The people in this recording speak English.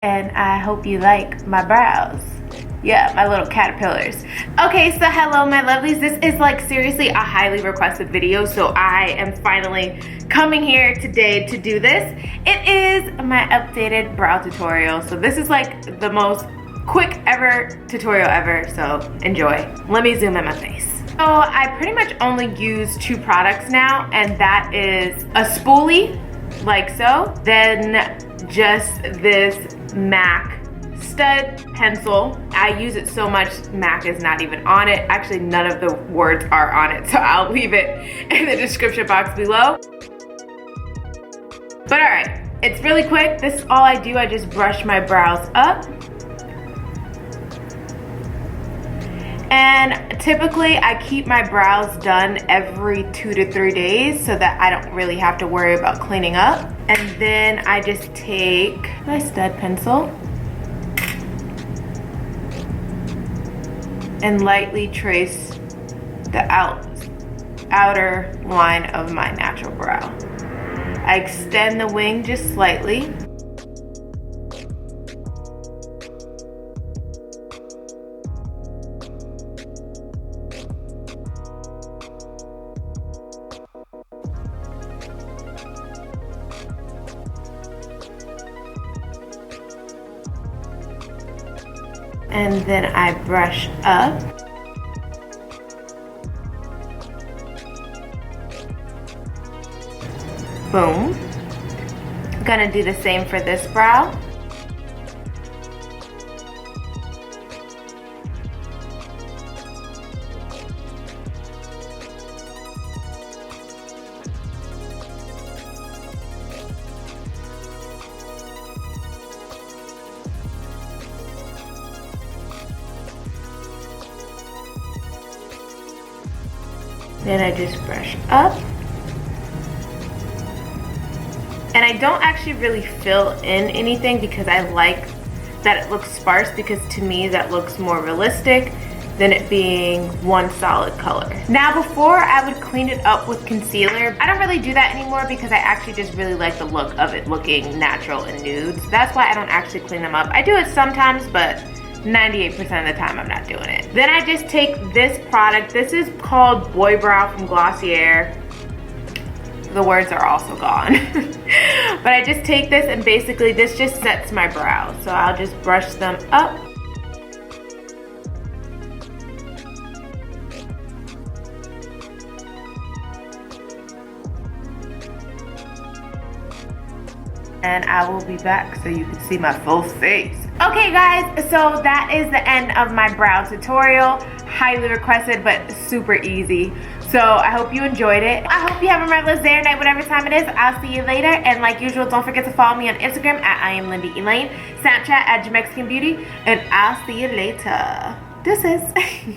And I hope you like my brows. Yeah, my little caterpillars. Okay, so hello my lovelies. This is like seriously a highly requested video, so I am finally coming here today to do this. It is my updated brow tutorial. So this is like the most quick ever tutorial ever, so enjoy. Let me zoom in my face. So I pretty much only use two products now, and that is a spoolie, like so, then just this MAC stud pencil. I use it so much, MAC is not even on it. Actually, none of the words are on it, so I'll leave it in the description box below. But all right, it's really quick. This is all I do. I just brush my brows up. And typically I keep my brows done every 2 to 3 days so that I don't really have to worry about cleaning up. And then I just take my stud pencil and lightly trace the outer line of my natural brow. I extend the wing just slightly. And then I brush up. Boom. I'm gonna do the same for this brow. Then I just brush up. And I don't actually really fill in anything because I like that it looks sparse, because to me that looks more realistic than it being one solid color. Now before I would clean it up with concealer. I don't really do that anymore because I actually just really like the look of it looking natural and nude. So that's why I don't actually clean them up. I do it sometimes, but 98% of the time I'm not doing it. Then I just take this product. This is called Boy Brow from Glossier. The words are also gone. But I just take this and basically this just sets my brows. So I'll just brush them up. And I will be back so you can see my full face. Okay guys, so that is the end of my brow tutorial. Highly requested, but super easy. So I hope you enjoyed it. I hope you have a marvelous day or night, whatever time it is. I'll see you later. And like usual, don't forget to follow me on Instagram at iamLindaElaine, Snapchat at Jamexican Beauty, and I'll see you later. Deuces.